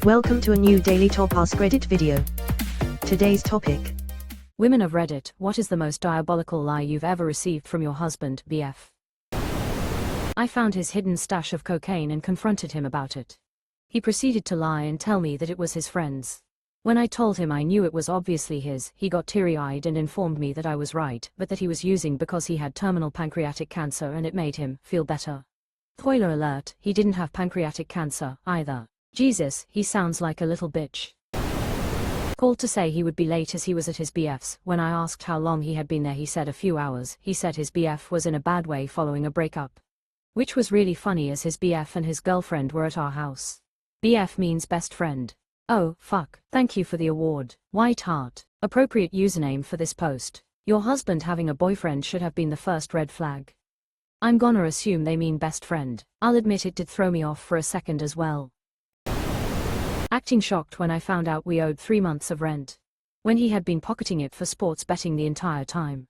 Welcome to a new daily top AskReddit video. Today's topic. Women of Reddit, what is the most diabolical lie you've ever received from your husband, BF? I found his hidden stash of cocaine and confronted him about it. He proceeded to lie and tell me that it was his friend's. When I told him I knew it was obviously his, he got teary-eyed and informed me that I was right, but that he was using because he had terminal pancreatic cancer and it made him feel better. Spoiler alert, he didn't have pancreatic cancer, either. Jesus, he sounds like a little bitch. Called to say he would be late as he was at his BF's. When I asked how long he had been there, he said a few hours. He said his BF was in a bad way following a breakup. Which was really funny as his BF and his girlfriend were at our house. BF means best friend. Oh, fuck, thank you for the award. White heart. Appropriate username for this post. Your husband having a boyfriend should have been the first red flag. I'm gonna assume they mean best friend. I'll admit it did throw me off for a second as well. Acting shocked when I found out we owed 3 months of rent. When he had been pocketing it for sports betting the entire time.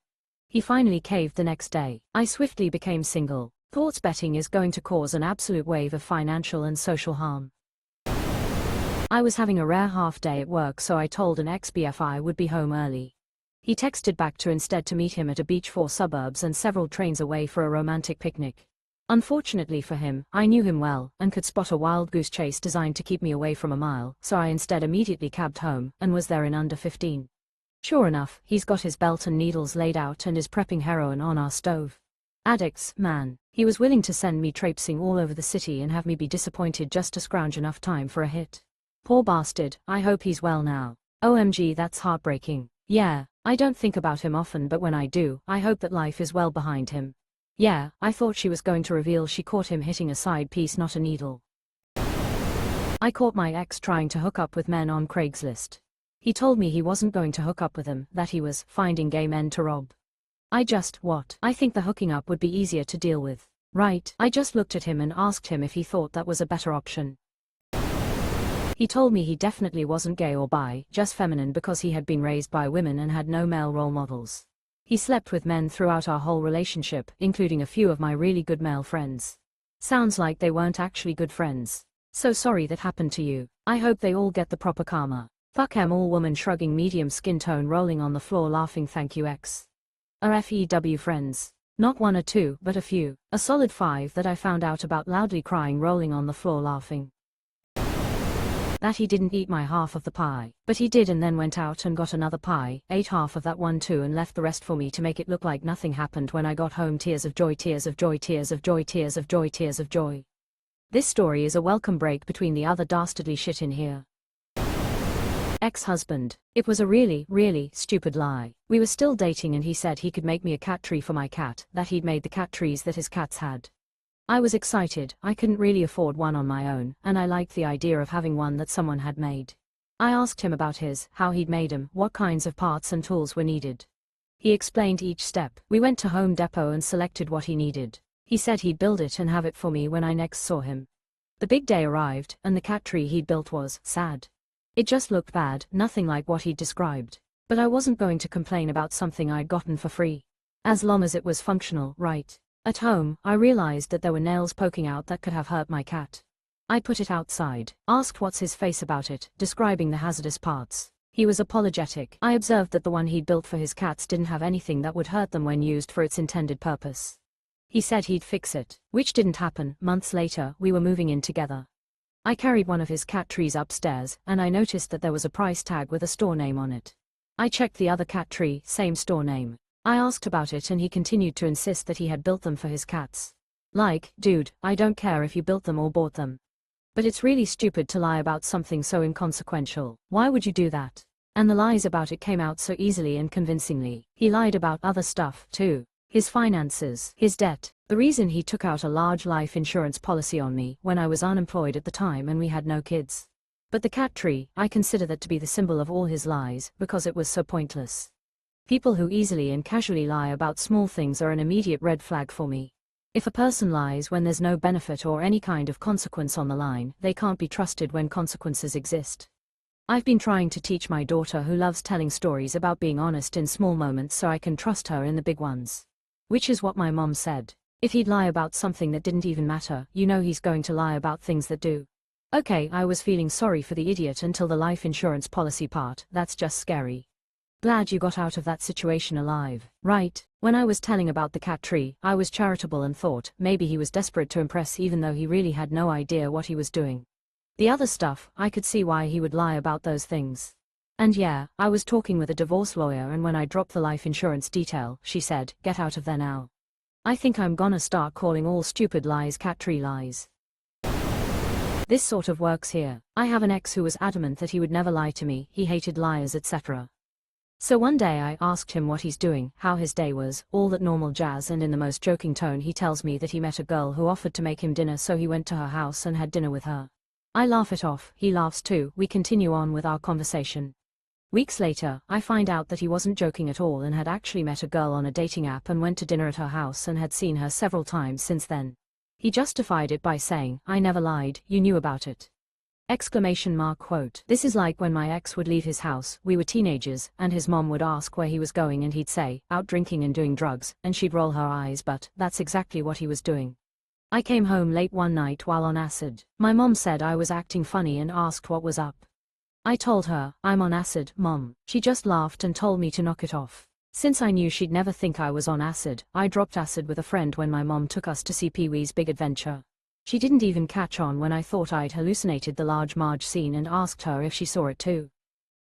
He finally caved the next day. I swiftly became single. Sports betting is going to cause an absolute wave of financial and social harm. I was having a rare half day at work, so I told an ex-BF I would be home early. He texted back to instead to meet him at a beach 4 suburbs and several trains away for a romantic picnic. Unfortunately for him, I knew him well, and could spot a wild goose chase designed to keep me away from a mile, so I instead immediately cabbed home, and was there in under 15. Sure enough, he's got his belt and needles laid out and is prepping heroin on our stove. Addicts, man. He was willing to send me traipsing all over the city and have me be disappointed just to scrounge enough time for a hit. Poor bastard, I hope he's well now. OMG, that's heartbreaking. Yeah, I don't think about him often, but when I do, I hope that life is well behind him. Yeah, I thought she was going to reveal she caught him hitting a side piece, not a needle. I caught my ex trying to hook up with men on Craigslist. He told me he wasn't going to hook up with them, that he was finding gay men to rob. I think the hooking up would be easier to deal with. Right, I just looked at him and asked him if he thought that was a better option. He told me he definitely wasn't gay or bi, just feminine because he had been raised by women and had no male role models. He slept with men throughout our whole relationship, including a few of my really good male friends. Sounds like they weren't actually good friends. So sorry that happened to you. I hope they all get the proper karma. Fuck em all. Woman shrugging, medium skin tone, rolling on the floor laughing, thank you ex. RFEW friends. Not 1 or 2, but a few. A solid 5 that I found out about, loudly crying, rolling on the floor laughing. That he didn't eat my half of the pie, but he did, and then went out and got another pie, ate half of that one too and left the rest for me to make it look like nothing happened. When I got home, tears of joy, tears of joy, tears of joy, tears of joy, tears of joy. This story is a welcome break between the other dastardly shit in here. Ex-husband. It was a really, really stupid lie. We were still dating and he said he could make me a cat tree for my cat, that he'd made the cat trees that his cats had. I was excited. I couldn't really afford one on my own, and I liked the idea of having one that someone had made. I asked him about his, how he'd made them, what kinds of parts and tools were needed. He explained each step. We went to Home Depot and selected what he needed. He said he'd build it and have it for me when I next saw him. The big day arrived, and the cat tree he'd built was sad. It just looked bad, nothing like what he'd described. But I wasn't going to complain about something I'd gotten for free. As long as it was functional, right? At home, I realized that there were nails poking out that could have hurt my cat. I put it outside, asked what's his face about it, describing the hazardous parts. He was apologetic. I observed that the one he'd built for his cats didn't have anything that would hurt them when used for its intended purpose. He said he'd fix it, which didn't happen. Months later, we were moving in together. I carried one of his cat trees upstairs, and I noticed that there was a price tag with a store name on it. I checked the other cat tree, same store name. I asked about it and he continued to insist that he had built them for his cats. Like, dude, I don't care if you built them or bought them. But it's really stupid to lie about something so inconsequential. Why would you do that? And the lies about it came out so easily and convincingly. He lied about other stuff, too. His finances, his debt. The reason he took out a large life insurance policy on me when I was unemployed at the time and we had no kids. But the cat tree, I consider that to be the symbol of all his lies, because it was so pointless. People who easily and casually lie about small things are an immediate red flag for me. If a person lies when there's no benefit or any kind of consequence on the line, they can't be trusted when consequences exist. I've been trying to teach my daughter, who loves telling stories, about being honest in small moments so I can trust her in the big ones. Which is what my mom said. If he'd lie about something that didn't even matter, you know he's going to lie about things that do. Okay, I was feeling sorry for the idiot until the life insurance policy part. That's just scary. Glad you got out of that situation alive, right? When I was telling about the cat tree, I was charitable and thought maybe he was desperate to impress even though he really had no idea what he was doing. The other stuff, I could see why he would lie about those things. And yeah, I was talking with a divorce lawyer, and when I dropped the life insurance detail, she said, "Get out of there now." I think I'm gonna start calling all stupid lies cat tree lies. This sort of works here. I have an ex who was adamant that he would never lie to me, he hated liars, etc. So one day I asked him what he's doing, how his day was, all that normal jazz, and in the most joking tone he tells me that he met a girl who offered to make him dinner, so he went to her house and had dinner with her. I laugh it off, he laughs too, we continue on with our conversation. Weeks later, I find out that he wasn't joking at all and had actually met a girl on a dating app and went to dinner at her house and had seen her several times since then. He justified it by saying, "I never lied, you knew about it." Exclamation mark quote. This is like when my ex would leave his house, we were teenagers, and his mom would ask where he was going and he'd say, "Out drinking and doing drugs," and she'd roll her eyes, but that's exactly what he was doing. I came home late one night while on acid. My mom said I was acting funny and asked what was up. I told her, "I'm on acid, Mom." She just laughed and told me to knock it off. Since I knew she'd never think I was on acid, I dropped acid with a friend when my mom took us to see Pee-wee's Big Adventure. She didn't even catch on when I thought I'd hallucinated the Large Marge scene and asked her if she saw it too.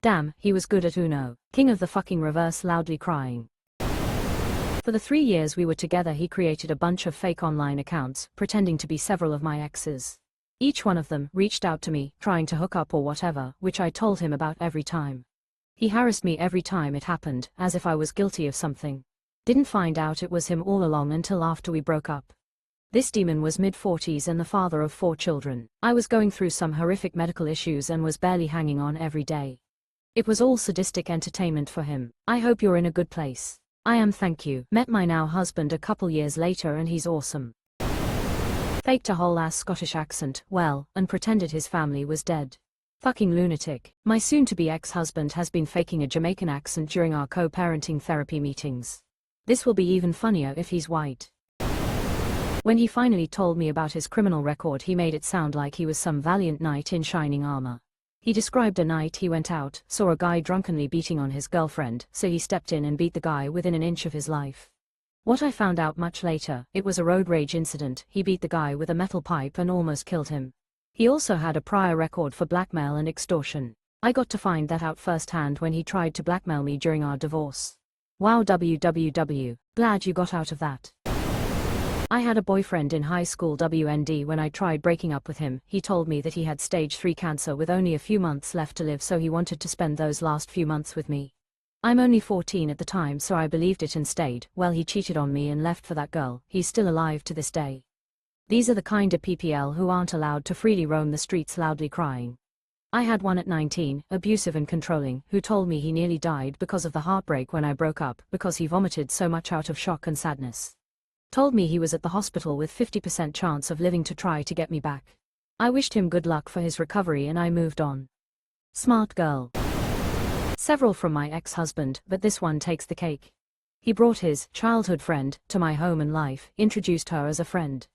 Damn, he was good at Uno. King of the fucking reverse, loudly crying. For the 3 years we were together, he created a bunch of fake online accounts, pretending to be several of my exes. Each one of them reached out to me, trying to hook up or whatever, which I told him about every time. He harassed me every time it happened, as if I was guilty of something. Didn't find out it was him all along until after we broke up. This demon was mid-40s and the father of 4 children. I was going through some horrific medical issues and was barely hanging on every day. It was all sadistic entertainment for him. I hope you're in a good place. I am, thank you. Met my now husband a couple years later and he's awesome. Faked a whole ass Scottish accent, well, and pretended his family was dead. Fucking lunatic. My soon-to-be ex-husband has been faking a Jamaican accent during our co-parenting therapy meetings. This will be even funnier if he's white. When he finally told me about his criminal record, he made it sound like he was some valiant knight in shining armor. He described a night he went out, saw a guy drunkenly beating on his girlfriend, so he stepped in and beat the guy within an inch of his life. What I found out much later, it was a road rage incident. He beat the guy with a metal pipe and almost killed him. He also had a prior record for blackmail and extortion. I got to find that out firsthand when he tried to blackmail me during our divorce. Wow, www. Glad you got out of that. I had a boyfriend in high school, WND. When I tried breaking up with him, he told me that he had stage 3 cancer with only a few months left to live, so he wanted to spend those last few months with me. I'm only 14 at the time, so I believed it and stayed. Well, he cheated on me and left for that girl. He's still alive to this day. These are the kind of PPL who aren't allowed to freely roam the streets, loudly crying. I had one at 19, abusive and controlling, who told me he nearly died because of the heartbreak when I broke up, because he vomited so much out of shock and sadness. Told me he was at the hospital with 50% chance of living to try to get me back. I wished him good luck for his recovery and I moved on. Smart girl. Several from my ex-husband, but this one takes the cake. He brought his childhood friend to my home and life, introduced her as a friend.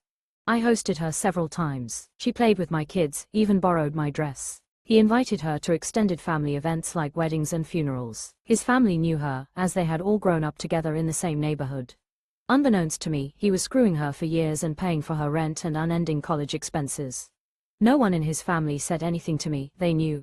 I hosted her several times. She played with my kids, even borrowed my dress. He invited her to extended family events like weddings and funerals. His family knew her, as they had all grown up together in the same neighborhood. Unbeknownst to me, he was screwing her for years and paying for her rent and unending college expenses. No one in his family said anything to me, they knew.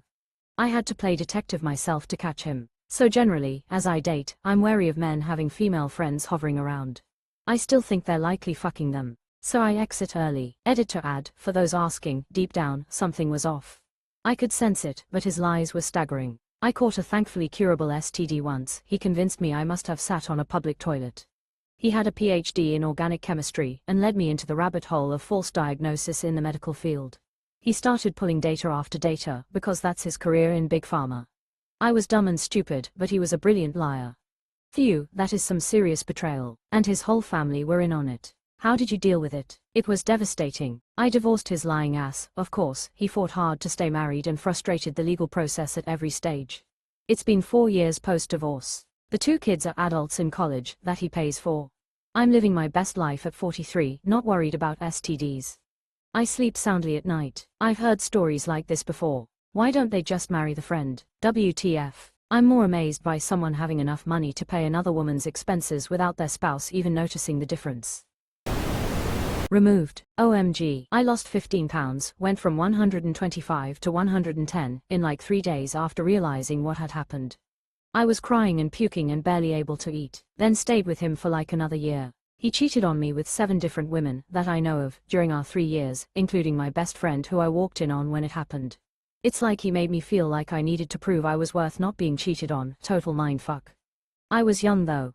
I had to play detective myself to catch him. So generally, as I date, I'm wary of men having female friends hovering around. I still think they're likely fucking them. So I exit early. Edit to add, for those asking, deep down, something was off. I could sense it, but his lies were staggering. I caught a thankfully curable STD once. He convinced me I must have sat on a public toilet. He had a PhD in organic chemistry and led me into the rabbit hole of false diagnosis in the medical field. He started pulling data after data because that's his career in Big Pharma. I was dumb and stupid, but he was a brilliant liar. Phew, that is some serious betrayal. And his whole family were in on it. How did you deal with it? It was devastating. I divorced his lying ass, of course. He fought hard to stay married and frustrated the legal process at every stage. It's been 4 years post-divorce. The 2 kids are adults in college, that he pays for. I'm living my best life at 43, not worried about STDs. I sleep soundly at night. I've heard stories like this before. Why don't they just marry the friend? WTF. I'm more amazed by someone having enough money to pay another woman's expenses without their spouse even noticing the difference. Removed. OMG. I lost 15 pounds, went from 125 to 110 in like 3 days after realizing what had happened. I was crying and puking and barely able to eat, then stayed with him for like another year. He cheated on me with 7 different women that I know of during our 3 years, including my best friend who I walked in on when it happened. It's like he made me feel like I needed to prove I was worth not being cheated on. Total mindfuck. I was young though.